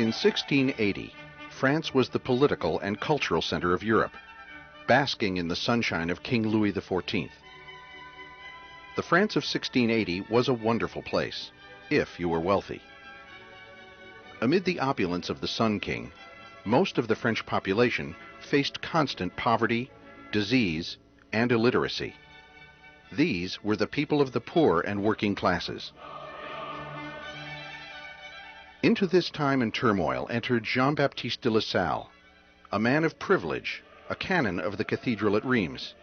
In 1680, France was the political and cultural center of Europe, basking in the sunshine of King Louis XIV. The France of 1680 was a wonderful place, if you were wealthy. Amid the opulence of the Sun King, most of the French population faced constant poverty, disease, and illiteracy. These were the people of the poor and working classes. Into this time and turmoil entered Jean-Baptiste de La Salle, a man of privilege, a canon of the cathedral at Reims.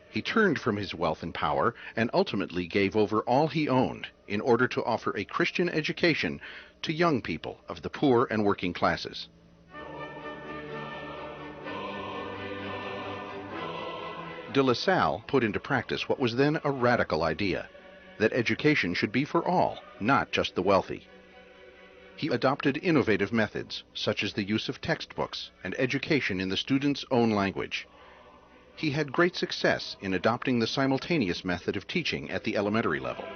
He turned from his wealth and power and ultimately gave over all he owned in order to offer a Christian education to young people of the poor and working classes. De La Salle put into practice what was then a radical idea, that education should be for all, not just the wealthy. He adopted innovative methods, such as the use of textbooks and education in the student's own language. He had great success in adopting the simultaneous method of teaching at the elementary level.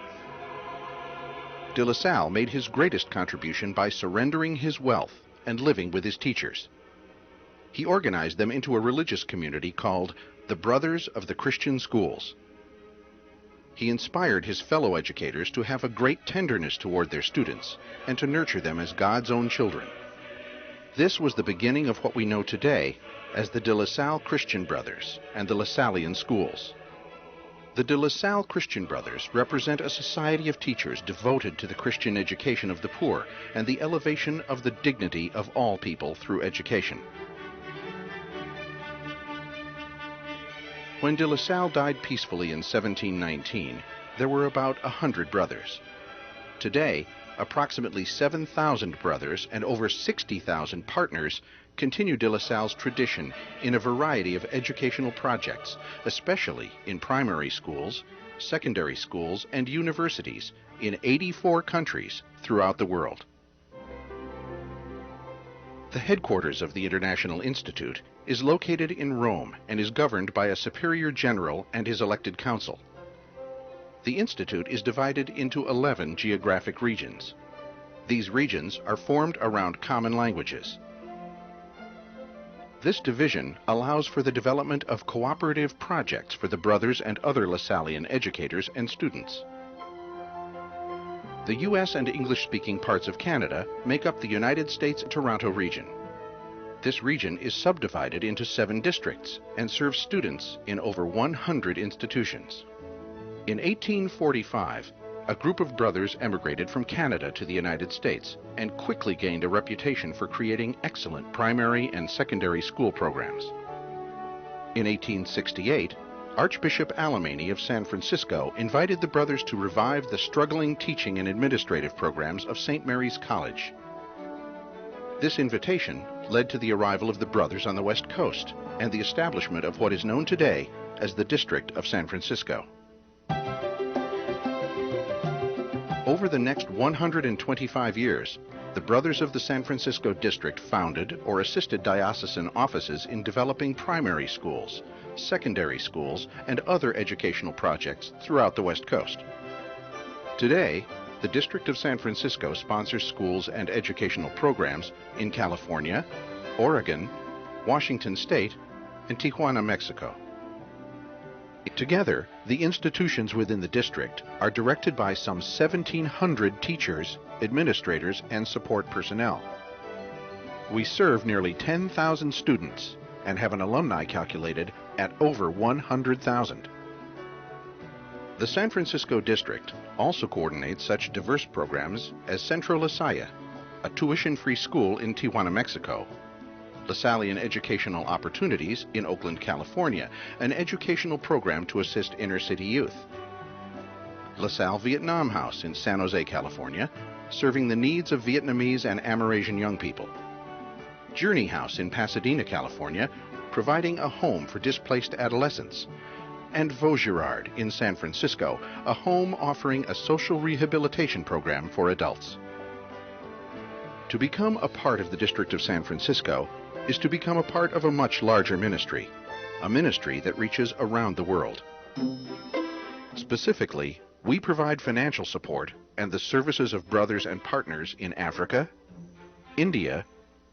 De La Salle made his greatest contribution by surrendering his wealth and living with his teachers. He organized them into a religious community called the Brothers of the Christian Schools. He inspired his fellow educators to have a great tenderness toward their students and to nurture them as God's own children. This was the beginning of what we know today as the De La Salle Christian Brothers and the Lasallian Schools. The De La Salle Christian Brothers represent a society of teachers devoted to the Christian education of the poor and the elevation of the dignity of all people through education. When De La Salle died peacefully in 1719, there were about 100 brothers. Today, approximately 7,000 brothers and over 60,000 partners continue De La Salle's tradition in a variety of educational projects, especially in primary schools, secondary schools, and universities in 84 countries throughout the world. The headquarters of the International Institute is located in Rome and is governed by a superior general and his elected council. The Institute is divided into 11 geographic regions. These regions are formed around common languages. This division allows for the development of cooperative projects for the brothers and other Lasallian educators and students. The U.S. and English-speaking parts of Canada make up the United States Toronto region. This region is subdivided into 7 districts and serves students in over 100 institutions. In 1845, a group of brothers emigrated from Canada to the United States and quickly gained a reputation for creating excellent primary and secondary school programs. In 1868, Archbishop Alemany of San Francisco invited the brothers to revive the struggling teaching and administrative programs of St. Mary's College. This invitation led to the arrival of the brothers on the West Coast and the establishment of what is known today as the District of San Francisco. Over the next 125 years, the Brothers of the San Francisco District founded or assisted diocesan offices in developing primary schools, secondary schools, and other educational projects throughout the West Coast. Today, the District of San Francisco sponsors schools and educational programs in California, Oregon, Washington State, and Tijuana, Mexico. Together, the institutions within the district are directed by some 1,700 teachers, administrators, and support personnel. We serve nearly 10,000 students and have an alumni calculated at over 100,000. The San Francisco District also coordinates such diverse programs as Centro La Salle, a tuition-free school in Tijuana, Mexico, Lasallian Educational Opportunities in Oakland, California, an educational program to assist inner-city youth, La Salle Vietnam House in San Jose, California, serving the needs of Vietnamese and Amerasian young people, Journey House in Pasadena, California, providing a home for displaced adolescents, and Vaugirard in San Francisco, a home offering a social rehabilitation program for adults. To become a part of the District of San Francisco is to become a part of a much larger ministry, a ministry that reaches around the world. Specifically, we provide financial support and the services of brothers and partners in Africa, India,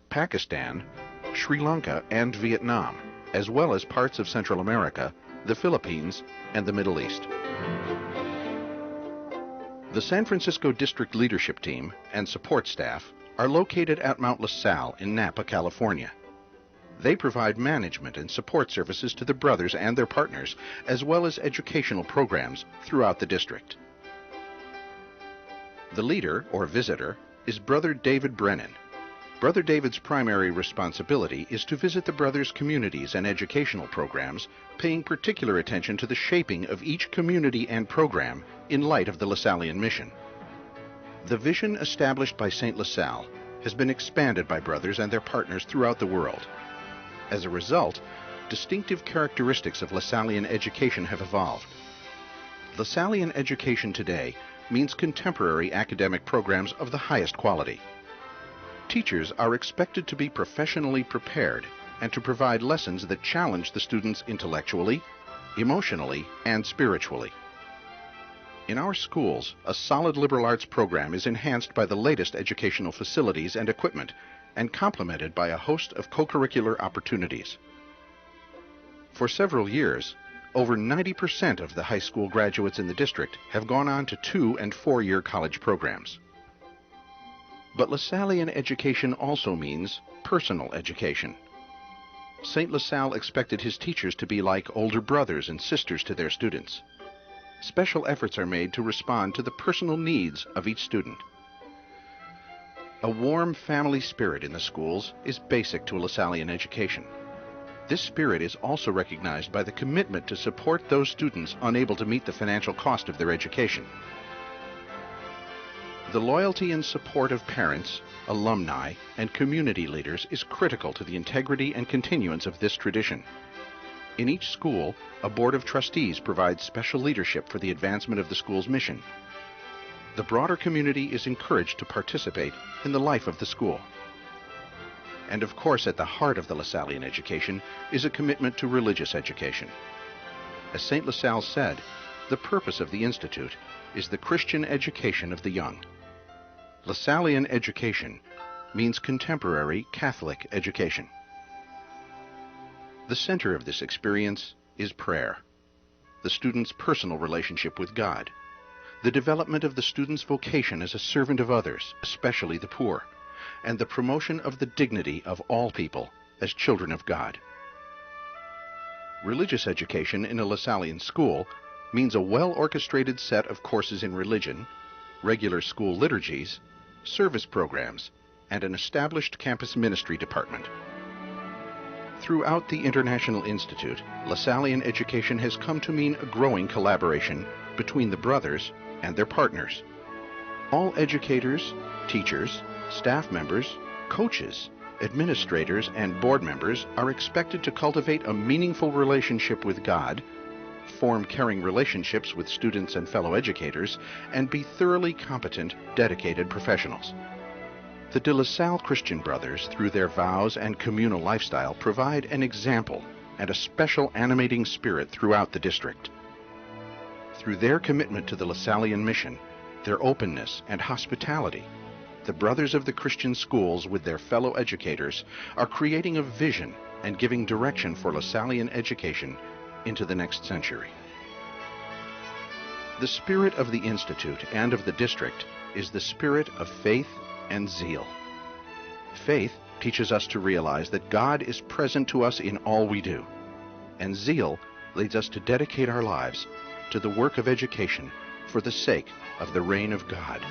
Pakistan, Sri Lanka, and Vietnam, as well as parts of Central America, the Philippines, and the Middle East. The San Francisco District Leadership Team and support staff are located at Mount LaSalle in Napa, California. They provide management and support services to the brothers and their partners, as well as educational programs throughout the district. The leader, or visitor, is Brother David Brennan. Brother David's primary responsibility is to visit the brothers' communities and educational programs, paying particular attention to the shaping of each community and program in light of the Lasallian mission. The vision established by St. LaSalle has been expanded by brothers and their partners throughout the world. As a result, distinctive characteristics of Lasallian education have evolved. Lasallian education today means contemporary academic programs of the highest quality. Teachers are expected to be professionally prepared and to provide lessons that challenge the students intellectually, emotionally, and spiritually. In our schools, a solid liberal arts program is enhanced by the latest educational facilities and equipment and complemented by a host of co-curricular opportunities. For several years, over 90% of the high school graduates in the district have gone on to 2- and 4-year college programs. But Lasallian education also means personal education. St. LaSalle expected his teachers to be like older brothers and sisters to their students. Special efforts are made to respond to the personal needs of each student. A warm family spirit in the schools is basic to a Lasallian education. This spirit is also recognized by the commitment to support those students unable to meet the financial cost of their education. The loyalty and support of parents, alumni, and community leaders is critical to the integrity and continuance of this tradition. In each school, a board of trustees provides special leadership for the advancement of the school's mission. The broader community is encouraged to participate in the life of the school. And of course, at the heart of the Lasallian education is a commitment to religious education. As St. LaSalle said, the purpose of the Institute is the Christian education of the young. Lasallian education means contemporary Catholic education. The center of this experience is prayer, the student's personal relationship with God, the development of the student's vocation as a servant of others, especially the poor, and the promotion of the dignity of all people as children of God. Religious education in a Lasallian school means a well-orchestrated set of courses in religion, regular school liturgies, service programs, and an established campus ministry department. Throughout the International Institute, Lasallian education has come to mean a growing collaboration between the brothers and their partners. All educators, teachers, staff members, coaches, administrators, and board members are expected to cultivate a meaningful relationship with God, form caring relationships with students and fellow educators, and be thoroughly competent, dedicated professionals. The De La Salle Christian Brothers, through their vows and communal lifestyle, provide an example and a special animating spirit throughout the district. Through their commitment to the Lasallian mission, their openness and hospitality, the Brothers of the Christian Schools, with their fellow educators, are creating a vision and giving direction for Lasallian education into the next century. The spirit of the Institute and of the district is the spirit of faith and zeal. Faith teaches us to realize that God is present to us in all we do, and zeal leads us to dedicate our lives to the work of education for the sake of the reign of God.